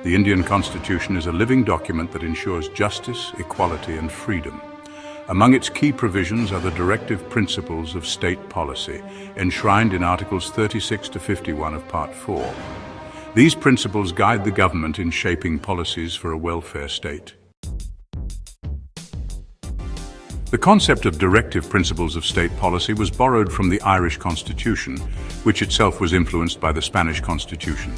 The Indian Constitution is a living document that ensures justice, equality, and freedom. Among its key provisions are the Directive principles of state policy, enshrined in Articles 36 to 51 of Part 4. These principles guide the government in shaping policies for a welfare state. The concept of directive principles of state policy was borrowed from the Irish Constitution, which itself was influenced by the Spanish Constitution.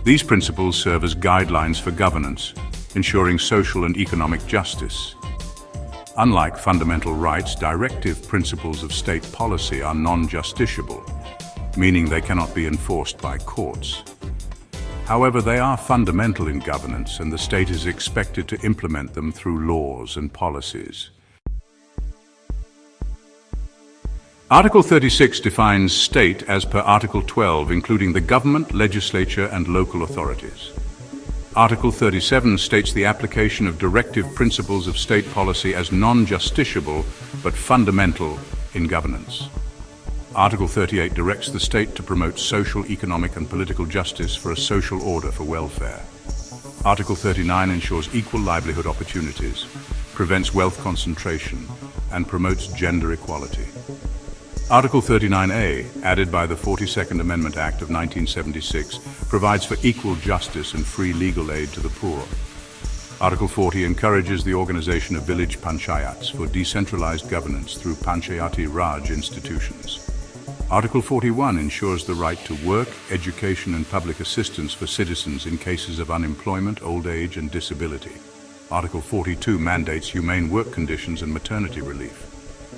These principles serve as guidelines for governance, ensuring social and economic justice. Unlike fundamental rights, directive principles of state policy are non-justiciable, meaning they cannot be enforced by courts. However, they are fundamental in governance, and the state is expected to implement them through laws and policies. Article 36 defines state as per Article 12, including the government, legislature, and local authorities. Article 37 states the application of directive principles of state policy as non-justiciable but fundamental in governance. Article 38 directs the state to promote social, economic, and political justice for a social order for welfare. Article 39 ensures equal livelihood opportunities, prevents wealth concentration, and promotes gender equality. Article 39A, added by the 42nd Amendment Act of 1976, provides for equal justice and free legal aid to the poor. Article 40 encourages the organization of village panchayats for decentralized governance through Panchayati Raj institutions. Article 41 ensures the right to work, education, and public assistance for citizens in cases of unemployment, old age, and disability. Article 42 mandates humane work conditions and maternity relief.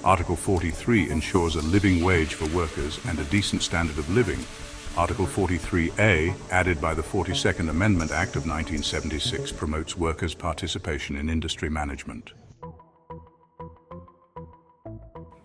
Article 43 ensures a living wage for workers and a decent standard of living. Article 43A, added by the 42nd Amendment Act of 1976, promotes workers' participation in industry management.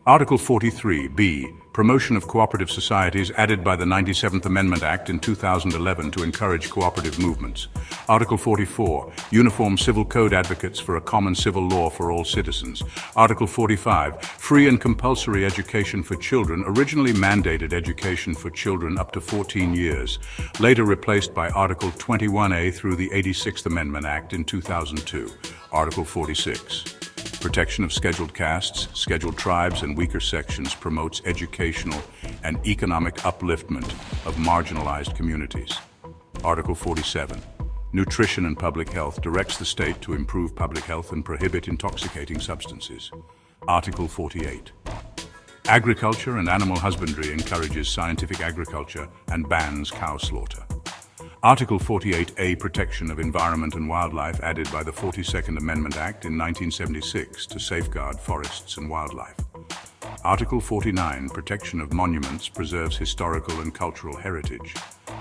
Article 43B, promotion of cooperative societies, added by the 97th Amendment Act in 2011 to encourage cooperative movements. Article 44, uniform civil code advocates for a common civil law for all citizens. Article 45, free and compulsory education for children, originally mandated education for children up to 14 years, later replaced by Article 21A through the 86th Amendment Act in 2002. Article 46. Protection of scheduled castes, scheduled tribes, and weaker sections promotes educational and economic upliftment of marginalized communities. Article 47. Nutrition and public health directs the state to improve public health and prohibit intoxicating substances. Article 48. Agriculture and animal husbandry encourages scientific agriculture and bans cow slaughter. Article 48A, protection of environment and wildlife, added by the 42nd Amendment Act in 1976 to safeguard forests and wildlife. Article 49, protection of monuments, preserves historical and cultural heritage.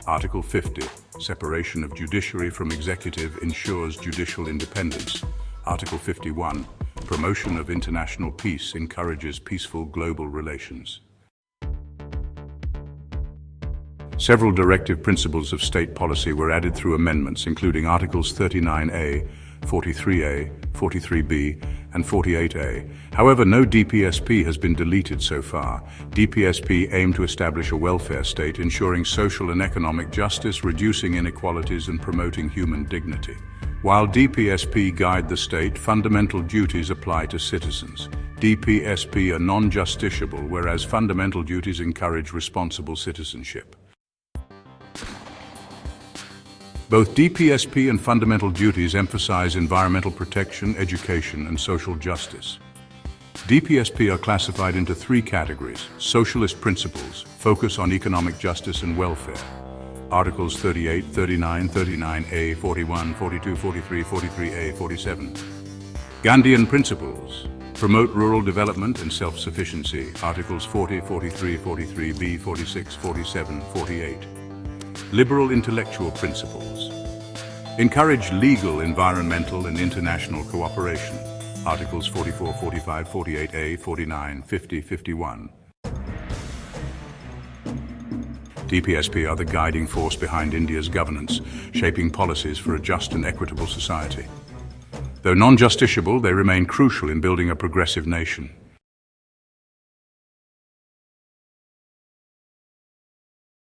Article 50, separation of judiciary from executive, ensures judicial independence. Article 51, promotion of international peace, encourages peaceful global relations. Several directive principles of state policy were added through amendments, including Articles 39A, 43A, 43B, and 48A. However, no DPSP has been deleted so far. DPSP aim to establish a welfare state, ensuring social and economic justice, reducing inequalities, and promoting human dignity. While DPSP guide the state, fundamental duties apply to citizens. DPSP are non-justiciable, whereas fundamental duties encourage responsible citizenship. Both DPSP and fundamental duties emphasize environmental protection, education, and social justice. DPSP are classified into three categories. Socialist principles focus on economic justice and welfare. Articles 38, 39, 39A, 41, 42, 43, 43A, 47. Gandhian principles promote rural development and self-sufficiency. Articles 40, 43, 43B, 46, 47, 48. Liberal intellectual principles encourage legal, environmental, and international cooperation. Articles 44, 45, 48A, 49, 50, 51. DPSP are the guiding force behind India's governance, shaping policies for a just and equitable society. Though non-justiciable, they remain crucial in building a progressive nation.